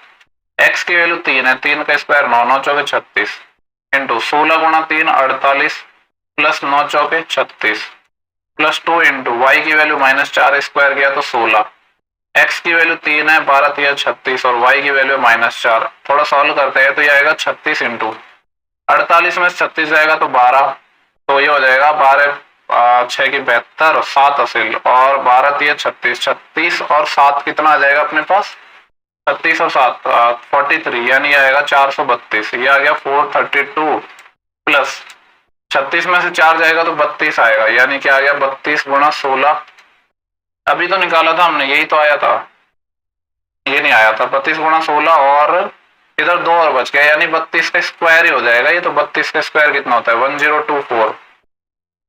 x की वैल्यू 3 है, 3 का स्क्वायर 9, 9 चौके 36 इंटू 16 गुणा 3 48 प्लस 9 चौके 36 प्लस 2 इंटू y की वैल्यू -4 स्क्वायर किया तो 16, x की वैल्यू 3 है, 12 3 36 और y की वैल्यू -4। थोड़ा सॉल्व करते हैं तो ये आएगा 36 इंटू 48 में 36 जाएगा तो 12, तो ये हो जाएगा 12 6 की 72 7 हासिल और 12 3 36, 36 और 7 कितना आ जाएगा अपने पास, 36 और 7 43 यानी आएगा 432, ये आ गया 432 प्लस 36 में से 4 जाएगा तो 32 आएगा, यानी क्या आ गया 32 गुणा 16, अभी तो निकाला था हमने यही तो आया था, ये नहीं आया था। 32 गुणा 16 और इधर 2 और बच गया यानी 32 का स्क्वायर ही हो जाएगा ये, तो 32 का स्क्वायर कितना होता है 1024।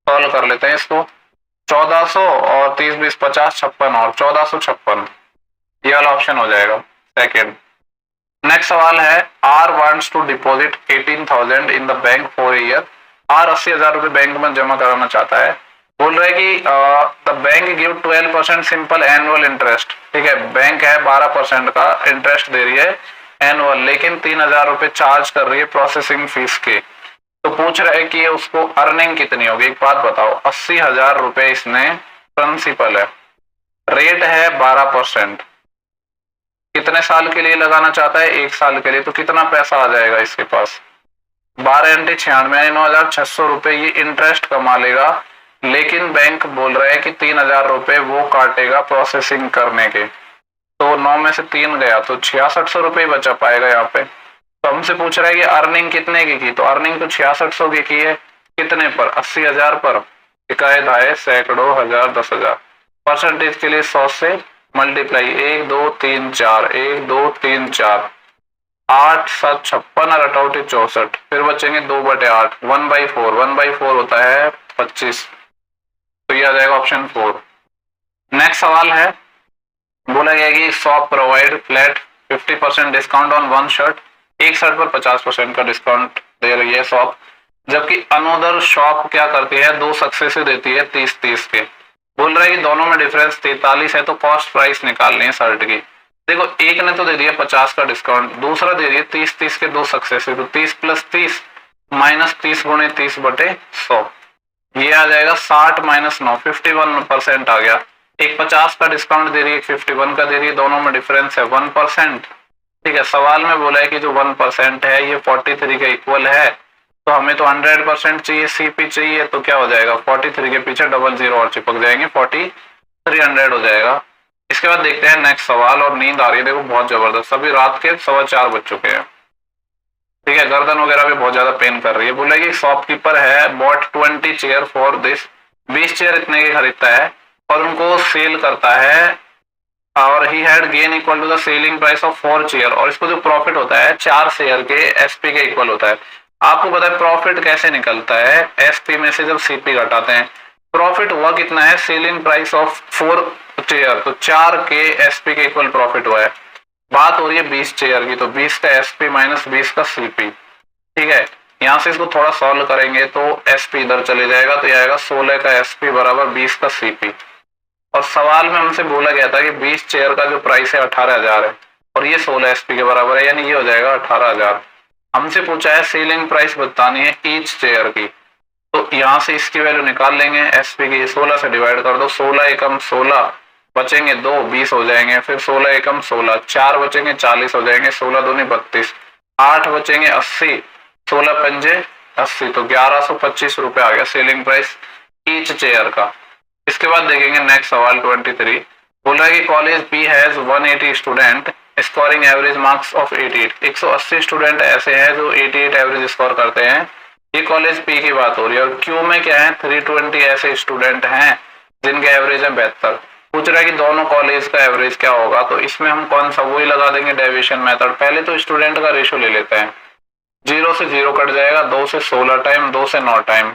सॉल्व कर लेते हैं इसको, 1400 और 30 20 50 56 और 1456, ये वाला ऑप्शन हो जाएगा सेकेंड। नेक्स्ट सवाल है R wants to deposit 18,000 in the bank for a year। R 80,000 रुपए बैंक में जमा कराना चाहता है। बोल रहे कि the bank give 12% simple annual interest, ठीक है, बैंक है 12% का इंटरेस्ट दे रही है एनुअल, लेकिन 3,000 रुपए चार्ज कर रही है प्रोसेसिंग फीस के। तो पूछ रहे हैं कि उसको अर्निंग कितनी होगी। एक बात बताओ, 80,000 रुपए इसने प्रिंसिपल है, रेट है 12%, कितने साल के लिए लगाना चाहता है 1 साल के लिए, तो कितना पैसा आ जाएगा इसके पास 12 × 96 यानी 9,600 रुपए ये इंटरेस्ट कमा लेगा, लेकिन बैंक बोल रहा है कि 3,000 रुपए वो काटेगा प्रोसेसिंग करने के, तो 9 में से 3 गया तो 6,600 रुपए बचा पाएगा यहाँ पे। तो हमसे पूछ रहा है कि अर्निंग कितने की तो अर्निंग तो 6,600 की है, कितने पर 80,000 पर, इकाई धाए सैकड़ों हजार 10,000, परसेंटेज के लिए 100 से मल्टीप्लाई 1 2 3 4 1 2 3 4 8 7 56 और 8 64, फिर बचेंगे 2/8 1/4, 1/4 होता है 25, तो ये आ जाएगा ऑप्शन 4। नेक्स्ट सवाल है, बोला गया कि shop provide flat 50% discount on one shirt, एक शर्ट पर 50% का डिस्काउंट दे रही है शॉप, जबकि अनदर शॉप क्या करती है 2 सक्सेसिव देती है 30-30 के। बोल रहा है कि दोनों में डिफरेंस 43 है, तो कॉस्ट प्राइस निकालनी है शर्ट की। देखो एक ने तो दे दिया 50 का डिस्काउंट, दूसरा दे दिया 30-30 के 2 सक्सेसिव, तो 30 + 30 -30 × 30/100, ये आ जाएगा 60 - 9 51% आ गया। एक 50 का डिस्काउंट दे रही है, एक 51 का दे रही है, दोनों में डिफरेंस है 1%, ठीक है। सवाल में बोला है कि जो 1% है ये 43 के इक्वल है, तो हमें तो 100% चाहिए, सीपी चाहिए, तो क्या हो जाएगा 43 के पीछे 00 और चिपक जाएंगे, 4300 हो जाएगा। इसके बाद देखते हैं नेक्स्ट सवाल, और नींद आ रही है देखो बहुत जबरदस्त, अभी रात के 4:15 बज चुके हैं, ठीक है, गर्दन वगैरह भी बहुत ज्यादा पेन कर रही है। बोला कि शॉपकीपर है bought 20 chair for this, 20 chair इतने के खरीदता है और उनको सेल करता है, और he had gain equal to the selling price of 4 chair, और इसको जो प्रॉफिट होता है 4 शेयर के एसपी के इक्वल होता है। आपको पता है प्रॉफिट कैसे निकलता है, एसपी में से जब सीपी घटाते हैं, प्रॉफिट हुआ कितना है सेलिंग प्राइस ऑफ 4 चेयर, तो 4 के एसपी के इक्वल प्रॉफिट हुआ है। बात हो रही है 20 चेयर की, तो 20 का एसपी - 20 का सीपी, ठीक है, यहाँ से इसको थोड़ा सॉल्व करेंगे तो एसपी इधर चले जाएगा, तो ये आएगा 16 का एसपी बराबर 20 का सीपी। और सवाल में हमसे बोला गया था कि 20 चेयर का जो प्राइस है 18,000 है और ये 16 एसपी के बराबर है, यानी ये हो जाएगा 18,000। हमसे पूछा है सेलिंग प्राइस बतानी है ईच चेयर की, तो यहाँ से इसकी वैल्यू निकाल लेंगे एसपी की, 16 से डिवाइड कर दो, 16 एकम 16 बचेंगे 2, 20 हो जाएंगे, फिर 16 एकम 16, 4 बचेंगे 40 हो जाएंगे, 16 दूनी 32, 8 बचेंगे 80, 16 पंजे 80, तो 1125 रुपए आ गया सेलिंग प्राइस ईच चेयर का। इसके बाद देखेंगे नेक्स्ट सवाल 23, बोल रहा है कि college b has 180 student scoring average marks of 88, 180 student ऐसे हैं जो 88 एवरेज स्कोर करते हैं, ये कॉलेज पी की बात हो रही है। और क्यू में क्या है 320 ऐसे स्टूडेंट हैं जिनके एवरेज है 72। पूछ रहा है कि दोनों कॉलेज का एवरेज क्या होगा, तो इसमें हम कौन सा वही लगा देंगे डेविएशन मेथड। पहले तो स्टूडेंट का रेशियो ले लेते हैं, 0 से 0 कट जाएगा, 2 से 16 टाइम, 2 से 9 टाइम,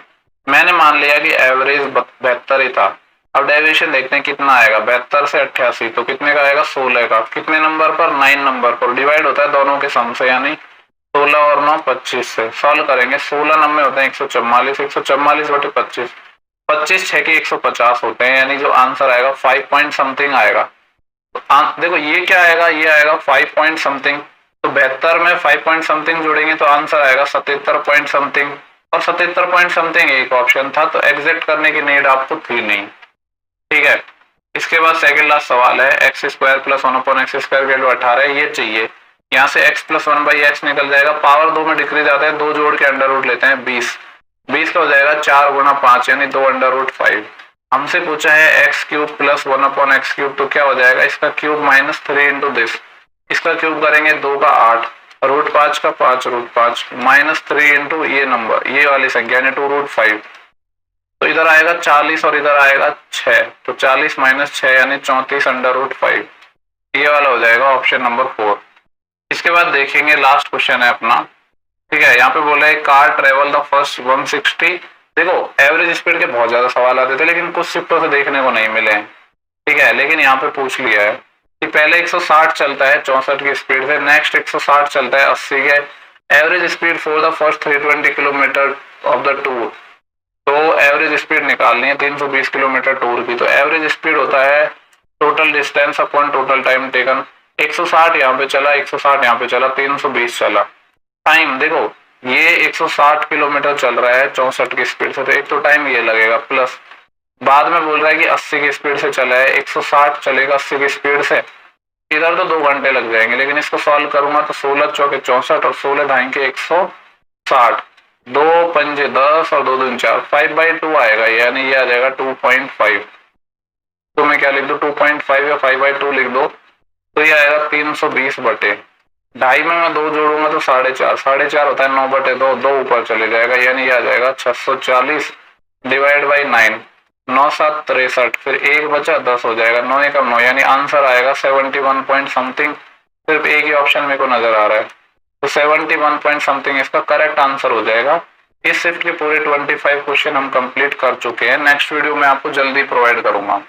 मैंने मान लिया कि एवरेज 72 ही था। अब डेविएशन देखते हैं कितना आएगा, 72 से 88, तो कितने का आएगा 16 का, कितने नंबर पर 9 नंबर पर, डिवाइड होता है दोनों के सम से, यानी 16 और 9 25 से। सॉल्व करेंगे, 16 नंबर होते हैं 144, 144 बटे 25, 25 6 के 150 होते हैं, यानी जो आंसर आएगा 5 पॉइंट समथिंग आएगा। तो देखो ये क्या आएगा, ये आएगा 5 पॉइंट समथिंग, तो 72 में 5 पॉइंट समथिंग जोड़ेंगे तो आंसर आएगा 77 पॉइंट समथिंग, और 77 पॉइंट समथिंग एक ऑप्शन था, तो एग्जैक्ट करने की नीड आपको थी नहीं। ठीक है, इसके बाद सेकंड लास्ट सवाल है, x square plus 1/x square की वैल्यू 18 है, ये चाहिए। यहाँ से x प्लस 1/x निकल जाएगा, पावर 2 में डिक्रीज आता है, 2 जोड़ के अंडर रूट लेते हैं 20, 20 का हो जाएगा 4 गुना 5 यानी 2 अंडर रूट 5। हमसे पूछा है x cube plus 1/x cube, तो क्या हो जाएगा इसका क्यूब माइनस 3 इंटू दिस, इसका क्यूब करेंगे 2 का 8, रूट 5 का 5 रूट 5 माइनस 3 इंटू ये नंबर, ये वाली संख्या यानी 2 रूट 5, तो इधर आएगा 40 और इधर आएगा 6, तो 40 माइनस 6 यानी 34 अंडर रूट 5, ये वाला हो जाएगा ऑप्शन नंबर 4। इसके बाद देखेंगे लास्ट क्वेश्चन है अपना। ठीक है, यहाँ पे बोला है कार ट्रेवल द फर्स्ट 160, देखो एवरेज स्पीड के बहुत ज्यादा सवाल आते थे लेकिन कुछ शिफ्टों से देखने को नहीं मिले हैं। ठीक है, लेकिन यहाँ पे पूछ लिया है कि पहले 160 चलता है 64 की स्पीड से, नेक्स्ट 160 चलता है 80 के, average speed for the first 320 kilometre of the tour, तो एवरेज स्पीड निकालनी है 320 किलोमीटर टूर की, तो एवरेज स्पीड होता है total distance upon total time taken, 160 यहाँ पे चला, 160 यहाँ पे चला, 320 चला। टाइम देखो ये 160 किलोमीटर चल रहा है 64 की स्पीड से, तो एक तो टाइम ये लगेगा, प्लस बाद में बोल रहा है कि 80 की स्पीड से चला है, 160 चलेगा 80 की स्पीड से, इधर तो 2 घंटे लग जाएंगे, लेकिन इसको सॉल्व करूंगा तो 16 चौके 64 और 16 ढाई के 160, 2 पंजे 10 और 2 दूनी 4, 5/2 आएगा, यानी ये आ जाएगा 2.5। तो मैं क्या लिख दो 2.5 या 5/2 लिख दो, तो ये आएगा 320 बटे ढाई में मैं 2 जोड़ूंगा तो 4.5, 4.5 होता है 9/2, 2 ऊपर चले जाएगा, यानी ये आ जाएगा 640 डिवाइड बाई 9, 9 7 63, फिर 1 बचा 10 हो जाएगा, 9 एकम 9, यानी आंसर आएगा 71 पॉइंट समथिंग। सिर्फ एक ही ऑप्शन मेरे को नजर आ रहा है, तो 71 पॉइंट समथिंग इसका करेक्ट आंसर हो जाएगा। इस शिफ्ट के पूरे 25 क्वेश्चन हम कंप्लीट कर चुके हैं, नेक्स्ट वीडियो में आपको जल्दी प्रोवाइड करूंगा।